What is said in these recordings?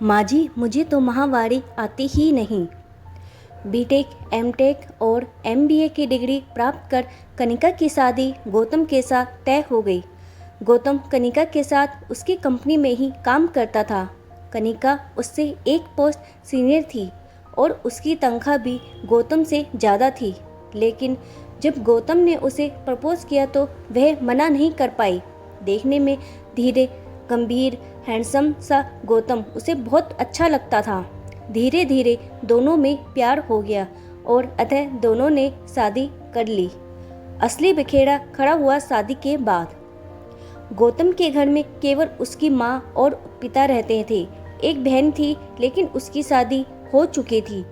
माँ जी, मुझे तो माहवारी आती ही नहीं। बीटेक, एमटेक और एमबीए की डिग्री प्राप्त कर कनिका की शादी गौतम के साथ तय हो गई। गौतम कनिका के साथ उसकी कंपनी में ही काम करता था। कनिका उससे एक पोस्ट सीनियर थी और उसकी तनख्वाह भी गौतम से ज़्यादा थी। लेकिन जब गौतम ने उसे प्रपोज किया तो वह मना नहीं कर पाई। देखने में धीरे, गंभीर, हैंडसम सा गौतम उसे बहुत अच्छा लगता था। धीरे धीरे दोनों में प्यार हो गया और अतः दोनों ने शादी कर ली। असली बिखेरा खड़ा हुआ शादी के बाद। गौतम के घर में केवल उसकी माँ और पिता रहते थे। एक बहन थी लेकिन उसकी शादी हो चुकी थी।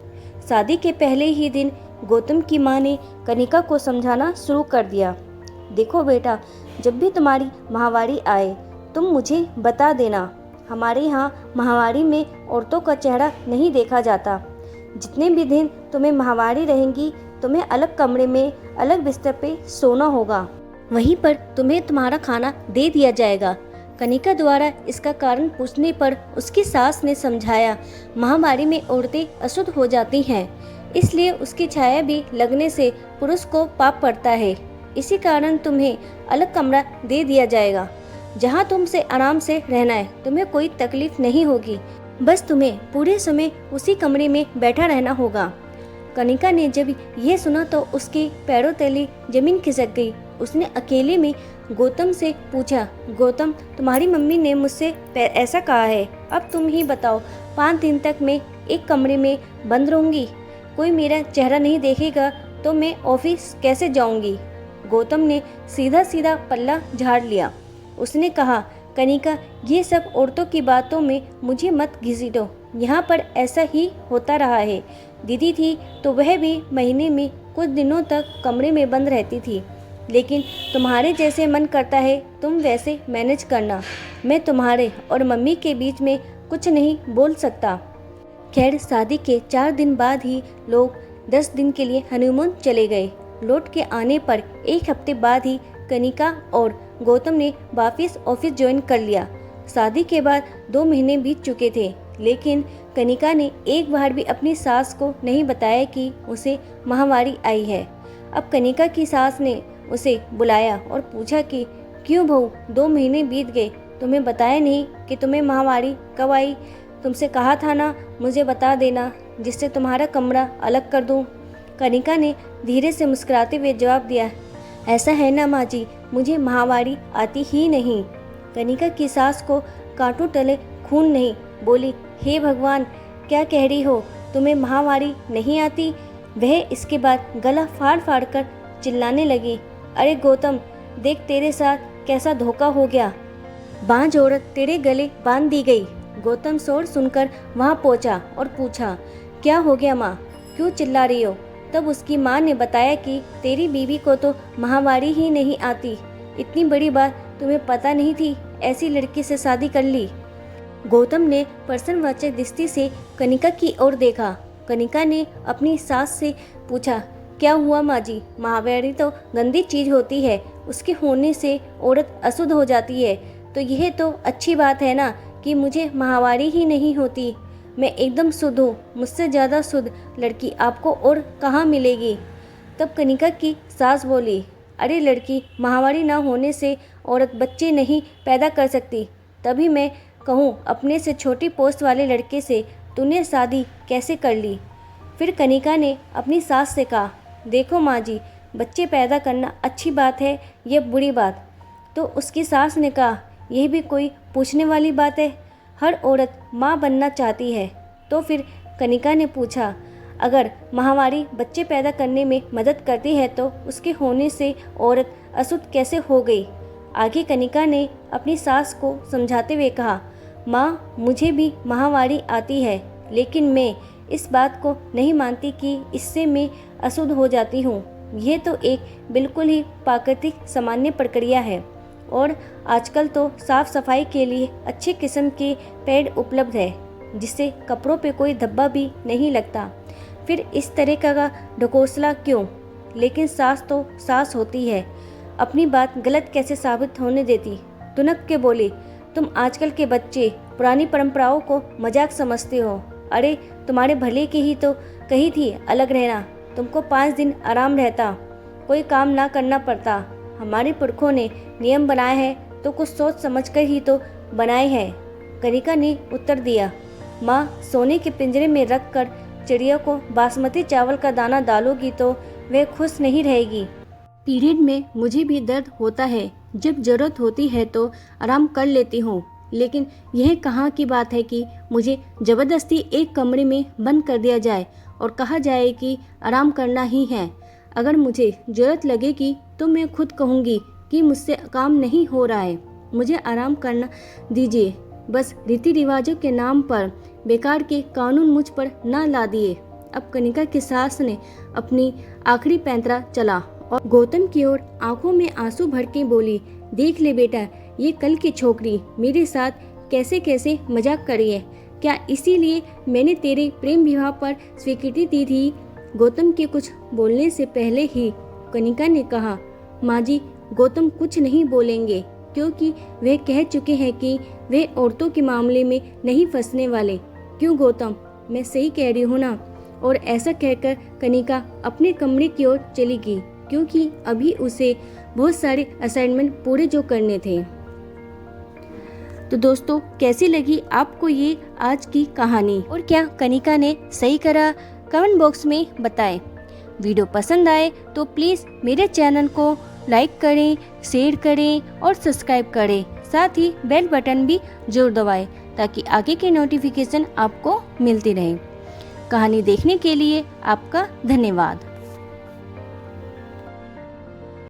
शादी के पहले ही दिन गौतम की माँ ने कनिका को समझाना शुरू कर दिया। देखो बेटा, जब भी तुम्हारी माहवारी आए तुम मुझे बता देना। हमारे यहाँ माहवारी में औरतों का चेहरा नहीं देखा जाता। जितने भी दिन तुम्हें माहवारी रहेंगी तुम्हें अलग कमरे में अलग बिस्तर पे सोना होगा। वहीं पर तुम्हें तुम्हारा खाना दे दिया जाएगा। कनिका द्वारा इसका कारण पूछने पर उसकी सास ने समझाया, माहवारी में औरतें अशुद्ध हो जाती हैं, इसलिए उसकी छाया भी लगने से पुरुष को पाप पड़ता है। इसी कारण तुम्हें अलग कमरा दे दिया जाएगा जहां तुमसे आराम से रहना है। तुम्हें कोई तकलीफ नहीं होगी, बस तुम्हें पूरे समय उसी कमरे में बैठा रहना होगा। कनिका ने जब यह सुना तो उसके पैरों तले जमीन खिसक गई। उसने अकेले में गौतम से पूछा, गौतम, तुम्हारी मम्मी ने मुझसे ऐसा कहा है, अब तुम ही बताओ, 5 दिन तक मैं एक कमरे में बंद रहूंगी, कोई मेरा चेहरा नहीं देखेगा तो मैं ऑफिस कैसे जाऊंगी? गौतम ने सीधा सीधा पल्ला झाड़ लिया। उसने कहा, कनिका, ये सब औरतों की बातों में मुझे मत घसीटो। यहाँ पर ऐसा ही होता रहा है। दीदी थी तो वह भी महीने में कुछ दिनों तक कमरे में बंद रहती थी, लेकिन तुम्हारे जैसे मन करता है तुम वैसे मैनेज करना। मैं तुम्हारे और मम्मी के बीच में कुछ नहीं बोल सकता। खैर, शादी के 4 दिन बाद ही लोग 10 दिन के लिए हनीमून चले गए। लौट के आने पर 1 हफ्ते बाद ही कनिका और गौतम ने वापस ऑफिस ज्वाइन कर लिया। शादी के बाद 2 महीने बीत चुके थे, लेकिन कनिका ने एक बार भी अपनी सास को नहीं बताया कि उसे माहवारी आई है। अब कनिका की सास ने उसे बुलाया और पूछा कि क्यों बहू, 2 महीने बीत गए, तुम्हें बताया नहीं कि तुम्हें माहवारी कब आई? तुमसे कहा था ना मुझे बता देना, जिससे तुम्हारा कमरा अलग कर दूं। कनिका ने धीरे से मुस्कुराते हुए जवाब दिया, ऐसा है ना माँ जी, मुझे माहवारी आती ही नहीं। कनिका की सास को कांटों तले खून नहीं। बोली, हे भगवान, क्या कह रही हो, तुम्हें माहवारी नहीं आती? वह इसके बाद गला फाड़ फाड़ कर चिल्लाने लगी, अरे गौतम, देख तेरे साथ कैसा धोखा हो गया, बांझ औरत तेरे गले बांध दी गई। गौतम शोर सुनकर वहां पहुंचा और पूछा, क्या हो गया माँ, क्यों चिल्ला रही हो? तब उसकी माँ ने बताया कि तेरी बीवी को तो माहवारी ही नहीं आती। इतनी बड़ी बात तुम्हें पता नहीं थी, ऐसी लड़की से शादी कर ली। गौतम ने प्रश्नवाचक दृष्टि से कनिका की ओर देखा। कनिका ने अपनी सास से पूछा, क्या हुआ माँ जी? माहवारी तो गंदी चीज होती है, उसके होने से औरत अशुद्ध हो जाती है, तो यह तो अच्छी बात है ना कि मुझे माहवारी ही नहीं होती। मैं एकदम शुद्ध हूँ, मुझसे ज़्यादा शुद्ध लड़की आपको और कहाँ मिलेगी? तब कनिका की सास बोली, अरे लड़की, माहवारी ना होने से औरत बच्चे नहीं पैदा कर सकती। तभी मैं कहूँ अपने से छोटी पोस्ट वाले लड़के से तूने शादी कैसे कर ली? फिर कनिका ने अपनी सास से कहा, देखो माँ जी, बच्चे पैदा करना अच्छी बात है या बुरी बात? तो उसकी सास ने कहा, यह भी कोई पूछने वाली बात है? हर औरत माँ बनना चाहती है। तो फिर कनिका ने पूछा, अगर माहवारी बच्चे पैदा करने में मदद करती है तो उसके होने से औरत अशुद्ध कैसे हो गई? आगे कनिका ने अपनी सास को समझाते हुए कहा, माँ, मुझे भी माहवारी आती है, लेकिन मैं इस बात को नहीं मानती कि इससे मैं अशुद्ध हो जाती हूँ। यह तो एक बिल्कुल ही प्राकृतिक सामान्य प्रक्रिया है और आजकल तो साफ सफाई के लिए अच्छे किस्म के पैड उपलब्ध है, जिससे कपड़ों पे कोई धब्बा भी नहीं लगता। फिर इस तरह का ढकोसला क्यों? लेकिन सास तो सास होती है, अपनी बात गलत कैसे साबित होने देती? तुनक के बोली, तुम आजकल के बच्चे पुरानी परंपराओं को मजाक समझते हो। अरे तुम्हारे भले की ही तो कही थी अलग रहना, तुमको 5 दिन आराम रहता, कोई काम ना करना पड़ता। हमारे पुरखों ने नियम बनाए हैं तो कुछ सोच समझ कर ही तो बनाए हैं। कनिका ने उत्तर दिया। माँ, सोने के पिंजरे में रख कर चिड़िया को बासमती चावल का दाना डालोगी तो वह खुश नहीं रहेगी। पीरियड में मुझे भी दर्द होता है, जब ज़रूरत होती है तो आराम कर लेती हूँ, लेकिन यह कहाँ की बात है कि मुझे ज़बरदस्ती एक कमरे में बंद कर दिया जाए और कहा जाए कि आराम करना ही है। अगर मुझे ज़रूरत लगेगी तो मैं खुद कहूँगी कि मुझसे काम नहीं हो रहा है, मुझे आराम करना दीजिए। बस रीति रिवाजों के नाम पर बेकार के कानून मुझ पर ना ला दिए। अब कनिका की सास ने अपनी आखिरी पैंतरा चला और गौतम की ओर आंखों में आंसू भर के बोली, देख ले बेटा, ये कल की छोकरी मेरे साथ कैसे कैसे मजाक कर रही है। क्या इसीलिए मैंने तेरे प्रेम विवाह पर स्वीकृति दी थी? गौतम के कुछ बोलने से पहले ही कनिका ने कहा, माँ जी, गौतम कुछ नहीं बोलेंगे क्योंकि वे कह चुके हैं कि वे औरतों के मामले में नहीं फंसने वाले। क्यों गौतम, मैं सही कह रही हूँ ना? और ऐसा कहकर कनिका अपने कमरे की ओर चली गई, क्योंकि अभी उसे बहुत सारे असाइनमेंट पूरे जो करने थे। तो दोस्तों, कैसी लगी आपको ये आज की कहानी, और क्या कनिका ने सही करा? कमेंट बॉक्स में बताएं। वीडियो पसंद आए तो प्लीज़ मेरे चैनल को लाइक करें, शेयर करें और सब्सक्राइब करें। साथ ही बेल बटन भी जरूर दबाएं ताकि आगे के नोटिफिकेशन आपको मिलती रहे। कहानी देखने के लिए आपका धन्यवाद।